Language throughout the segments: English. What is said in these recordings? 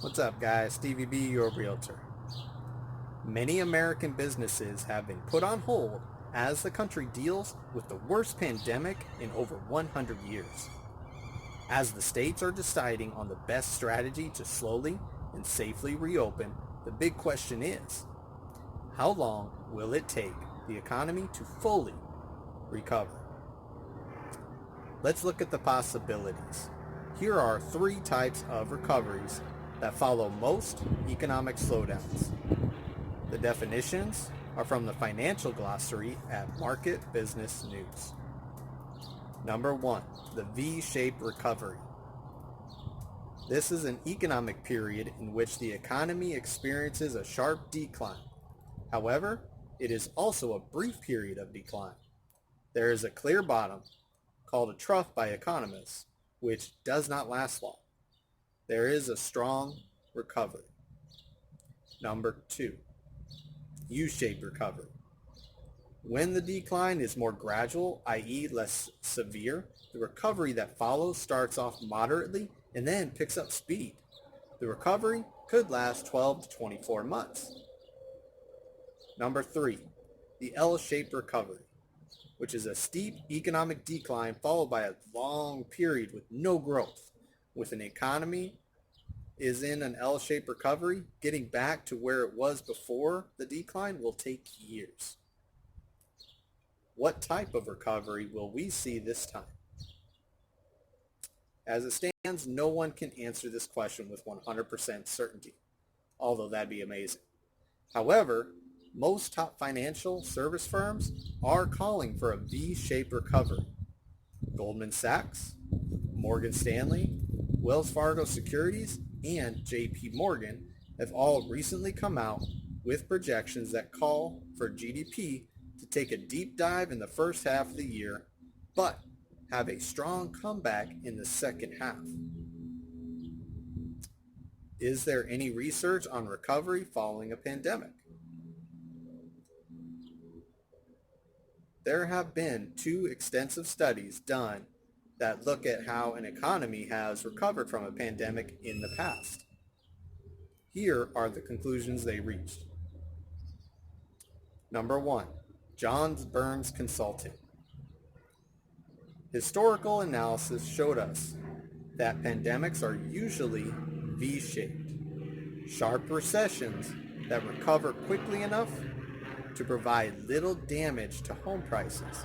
What's up, guys? Stevie B, your realtor. Many American businesses have been put on hold as the country deals with the worst pandemic in over 100 years. As the states are deciding on the best strategy to slowly and safely reopen, the big question is, how long will it take the economy to fully recover? Let's look at the possibilities. Here are three types of recoveries that follow most economic slowdowns. The definitions are from the financial glossary at Market Business News. Number one, the V-shaped recovery. This is an economic period in which the economy experiences a sharp decline. However, it is also a brief period of decline. There is a clear bottom, called a trough by economists, which does not last long. There is a strong recovery. Number two, U-shaped recovery. When the decline is more gradual, i.e. less severe, the recovery that follows starts off moderately and then picks up speed. The recovery could last 12 to 24 months. Number three, the L-shaped recovery, which is a steep economic decline followed by a long period with no growth. With an economy is in an L-shaped recovery, getting back to where it was before the decline will take years. What type of recovery will we see this time? As it stands, no one can answer this question with 100% certainty, although that'd be amazing. However, most top financial service firms are calling for a V-shaped recovery. Goldman Sachs, Morgan Stanley, Wells Fargo Securities, and JP Morgan have all recently come out with projections that call for GDP to take a deep dive in the first half of the year, but have a strong comeback in the second half. Is there any research on recovery following a pandemic? There have been two extensive studies done that look at how an economy has recovered from a pandemic in the past. Here are the conclusions they reached. Number one, John Burns Consulting. Historical analysis showed us that pandemics are usually V-shaped, sharp recessions that recover quickly enough to provide little damage to home prices,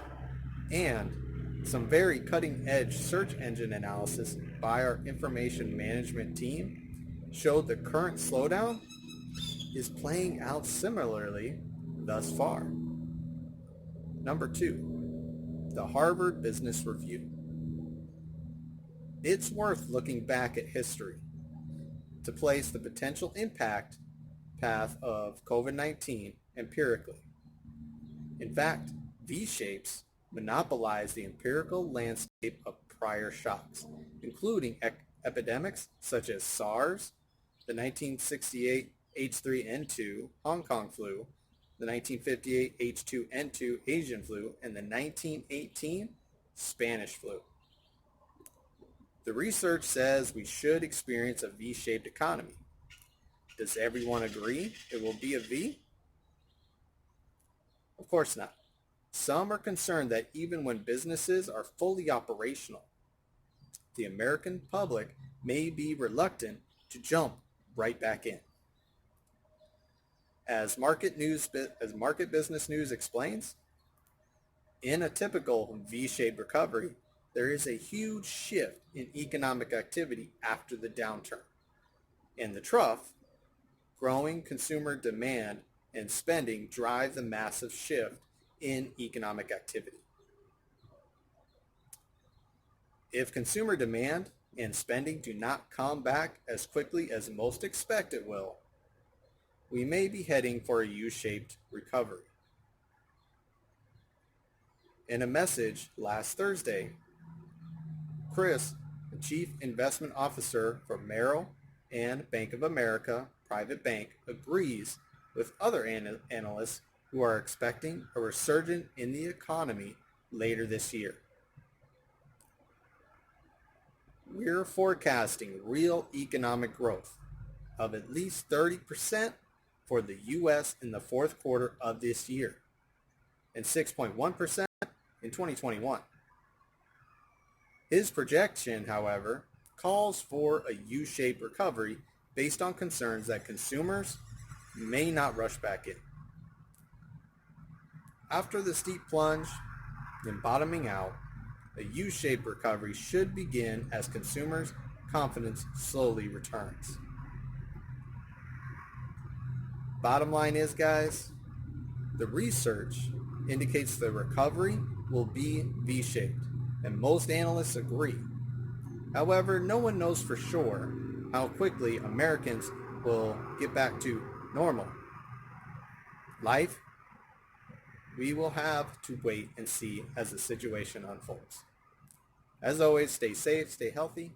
and some very cutting-edge search engine analysis by our information management team showed the current slowdown is playing out similarly thus far. Number two, the Harvard Business Review. It's worth looking back at history to place the potential impact path of COVID-19 empirically. In fact, V-shapes monopolize the empirical landscape of prior shocks, including epidemics such as SARS, the 1968 H3N2 Hong Kong flu, the 1958 H2N2 Asian flu, and the 1918 Spanish flu. The research says we should experience a V-shaped economy. Does everyone agree it will be a V? Of course not. Some are concerned that even when businesses are fully operational, the American public may be reluctant to jump right back in. As Market Business News explains, in a typical V-shaped recovery, there is a huge shift in economic activity after the downturn. In the trough, growing consumer demand and spending drive the massive shift in economic activity. If consumer demand and spending do not come back as quickly as most expect it will, we may be heading for a U-shaped recovery. In a message last Thursday, Chris, the Chief Investment Officer for Merrill and Bank of America Private Bank, agrees with other analysts who are expecting a resurgence in the economy later this year. We're forecasting real economic growth, of at least 30% for the U.S. in the fourth quarter of this year and 6.1% in 2021. His projection, however, calls for a U-shaped recovery based on concerns that consumers may not rush back in. After the steep plunge and bottoming out, a U-shaped recovery should begin as consumers' confidence slowly returns. Bottom line is, guys, the research indicates the recovery will be V-shaped, and most analysts agree. However, no one knows for sure how quickly Americans will get back to normal life. We will have to wait and see as the situation unfolds. As always, stay safe, stay healthy,